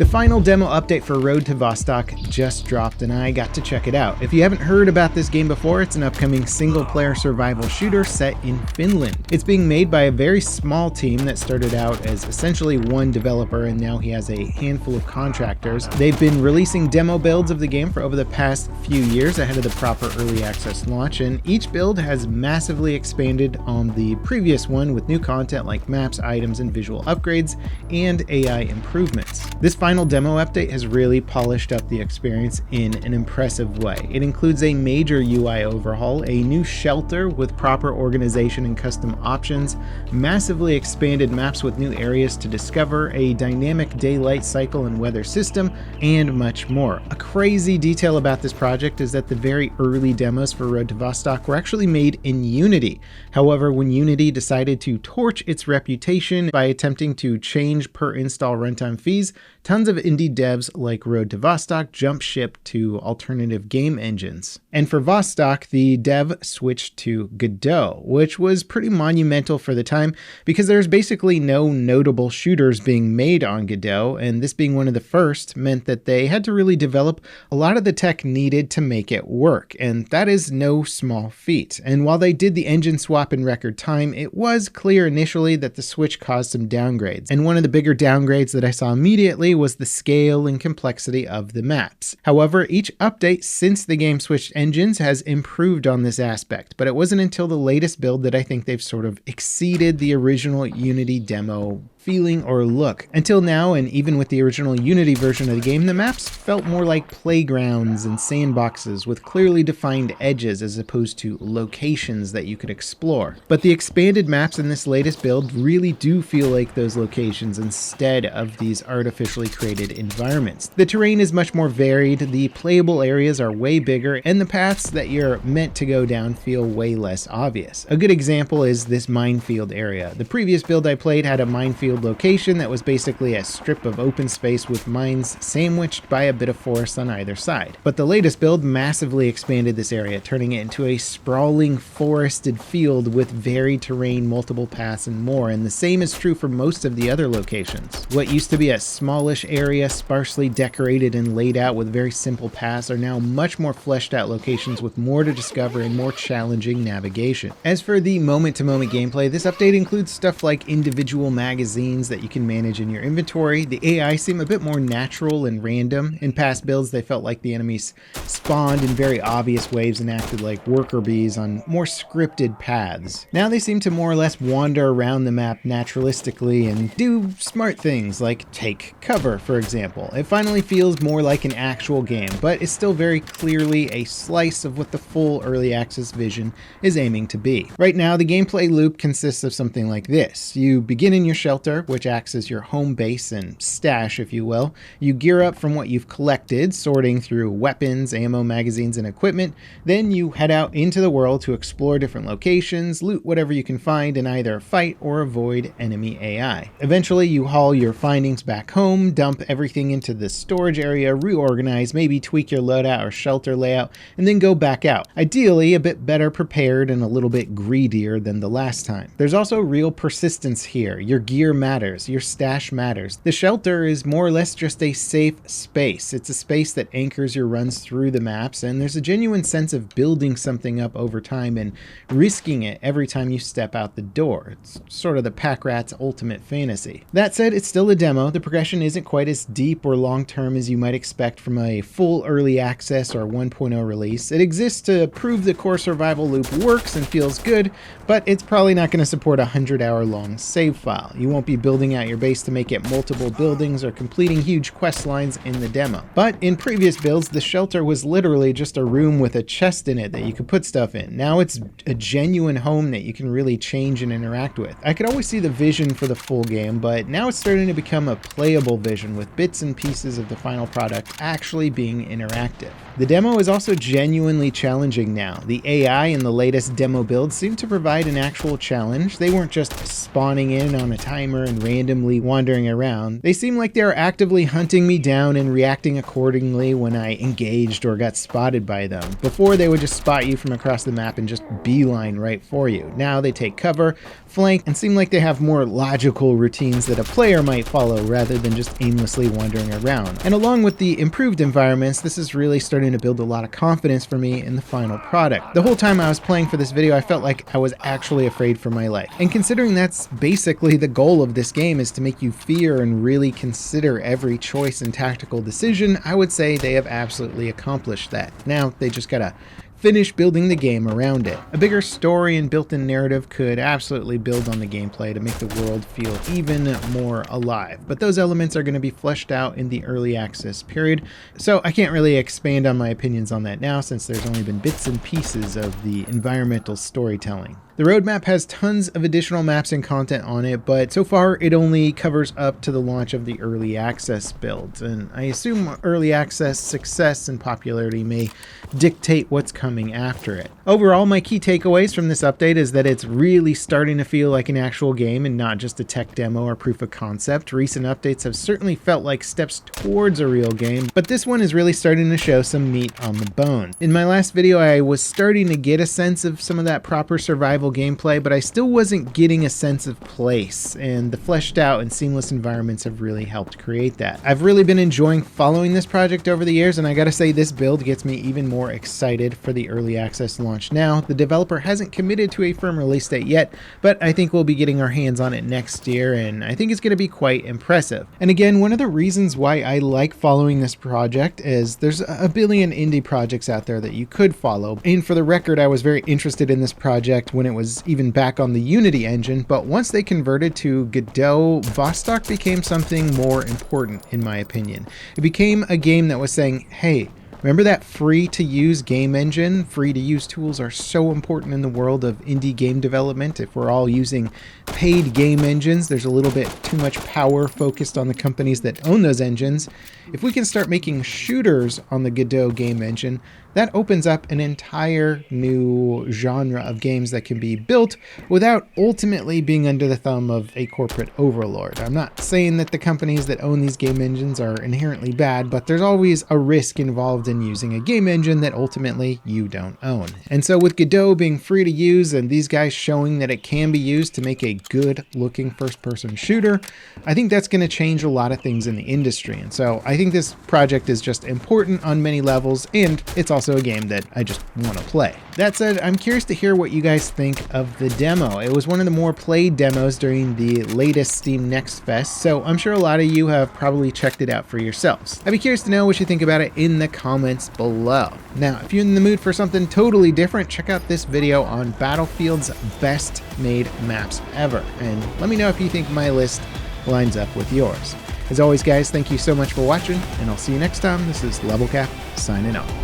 The final demo update for Road to Vostok just dropped and I got to check it out. If you haven't heard about this game before, it's an upcoming single-player survival shooter set in Finland. It's being made by a very small team that started out as essentially one developer and now he has a handful of contractors. They've been releasing demo builds of the game for over the past few years ahead of the proper early access launch, and each build has massively expanded on the previous one with new content like maps, items, and visual upgrades, and AI improvements. This final demo update has really polished up the experience in an impressive way. It includes a major UI overhaul, a new shelter with proper organization and custom options, massively expanded maps with new areas to discover, a dynamic daylight cycle and weather system, and much more. A crazy detail about this project is that the very early demos for Road to Vostok were actually made in Unity. However, when Unity decided to torch its reputation by attempting to change per install runtime fees, tons of indie devs like Road to Vostok jumped ship to alternative game engines. And for Vostok, the dev switched to Godot, which was pretty monumental for the time because there's basically no notable shooters being made on Godot, and this being one of the first meant that they had to really develop a lot of the tech needed to make it work, and that is no small feat. And while they did the engine swap in record time, it was clear initially that the switch caused some downgrades, and one of the bigger downgrades that I saw immediately was the scale and complexity of the maps. However, each update since the game switched engines has improved on this aspect, but it wasn't until the latest build that I think they've sort of exceeded the original Unity demo feeling or look. Until now, and even with the original Unity version of the game, the maps felt more like playgrounds and sandboxes with clearly defined edges as opposed to locations that you could explore. But the expanded maps in this latest build really do feel like those locations instead of these artificially created environments. The terrain is much more varied, the playable areas are way bigger, and the paths that you're meant to go down feel way less obvious. A good example is this minefield area. The previous build I played had a minefield location that was basically a strip of open space with mines sandwiched by a bit of forest on either side. But the latest build massively expanded this area, turning it into a sprawling forested field with varied terrain, multiple paths, and more, and the same is true for most of the other locations. What used to be a smallish area, sparsely decorated and laid out with very simple paths, are now much more fleshed out locations with more to discover and more challenging navigation. As for the moment-to-moment gameplay, this update includes stuff like individual magazines that you can manage in your inventory. The AI seem a bit more natural and random. In past builds, they felt like the enemies spawned in very obvious waves and acted like worker bees on more scripted paths. Now they seem to more or less wander around the map naturalistically and do smart things like take cover, for example. It finally feels more like an actual game, but it's still very clearly a slice of what the full early access vision is aiming to be. Right now, the gameplay loop consists of something like this. You begin in your shelter, which acts as your home base and stash, if you will. You gear up from what you've collected, sorting through weapons, ammo, magazines, and equipment. Then you head out into the world to explore different locations, loot whatever you can find, and either fight or avoid enemy AI. Eventually, you haul your findings back home, dump everything into the storage area, reorganize, maybe tweak your loadout or shelter layout, and then go back out. Ideally, a bit better prepared and a little bit greedier than the last time. There's also real persistence here. Your gear matters, your stash matters. The shelter is more or less just a safe space. It's a space that anchors your runs through the maps, and there's a genuine sense of building something up over time and risking it every time you step out the door. It's sort of the pack rat's ultimate fantasy. That said, it's still a demo. The progression isn't quite as deep or long-term as you might expect from a full early access or 1.0 release. It exists to prove the core survival loop works and feels good, but it's probably not going to support a 100-hour-long save file. You won't be building out your base to make it multiple buildings or completing huge quest lines in the demo. But in previous builds, the shelter was literally just a room with a chest in it that you could put stuff in. Now it's a genuine home that you can really change and interact with. I could always see the vision for the full game, but now it's starting to become a playable vision with bits and pieces of the final product actually being interactive. The demo is also genuinely challenging now. The AI in the latest demo build seemed to provide an actual challenge. They weren't just spawning in on a timer and randomly wandering around. They seemed like they were actively hunting me down and reacting accordingly when I engaged or got spotted by them. Before, they would just spot you from across the map and just beeline right for you. Now they take cover, flank and seem like they have more logical routines that a player might follow rather than just aimlessly wandering around. And along with the improved environments, this is really starting to build a lot of confidence for me in the final product. The whole time I was playing for this video, I felt like I was actually afraid for my life. And considering that's basically the goal of this game, is to make you fear and really consider every choice and tactical decision, I would say they have absolutely accomplished that. Now they just gotta finish building the game around it. A bigger story and built-in narrative could absolutely build on the gameplay to make the world feel even more alive, but those elements are going to be fleshed out in the early access period, so I can't really expand on my opinions on that now since there's only been bits and pieces of the environmental storytelling. The roadmap has tons of additional maps and content on it, but so far it only covers up to the launch of the early access builds, and I assume early access success and popularity may dictate what's coming after it. Overall, my key takeaways from this update is that it's really starting to feel like an actual game and not just a tech demo or proof of concept. Recent updates have certainly felt like steps towards a real game, but this one is really starting to show some meat on the bone. In my last video, I was starting to get a sense of some of that proper survival gameplay, but I still wasn't getting a sense of place, and the fleshed out and seamless environments have really helped create that. I've really been enjoying following this project over the years, and I gotta say this build gets me even more excited for the early access launch now. The developer hasn't committed to a firm release date yet, but I think we'll be getting our hands on it next year, and I think it's gonna be quite impressive. And again, one of the reasons why I like following this project is there's a billion indie projects out there that you could follow, and for the record, I was very interested in this project when it was even back on the Unity engine, but once they converted to Godot, Vostok became something more important in my opinion. It became a game that was saying, hey, remember that free-to-use game engine? Free-to-use tools are so important in the world of indie game development. If we're all using paid game engines, there's a little bit too much power focused on the companies that own those engines. If we can start making shooters on the Godot game engine, that opens up an entire new genre of games that can be built without ultimately being under the thumb of a corporate overlord. I'm not saying that the companies that own these game engines are inherently bad, but there's always a risk involved in using a game engine that ultimately you don't own. And so with Godot being free to use and these guys showing that it can be used to make a good looking first-person shooter, I think that's going to change a lot of things in the industry. And so I think this project is just important on many levels, and it's also a game that I just want to play. That said, I'm curious to hear what you guys think of the demo. It was one of the more played demos during the latest Steam Next Fest, so I'm sure a lot of you have probably checked it out for yourselves. I'd be curious to know what you think about it in the comments below. Now, if you're in the mood for something totally different, check out this video on Battlefield's best made maps ever, and let me know if you think my list lines up with yours. As always, guys, thank you so much for watching, and I'll see you next time. This is Level Cap signing off.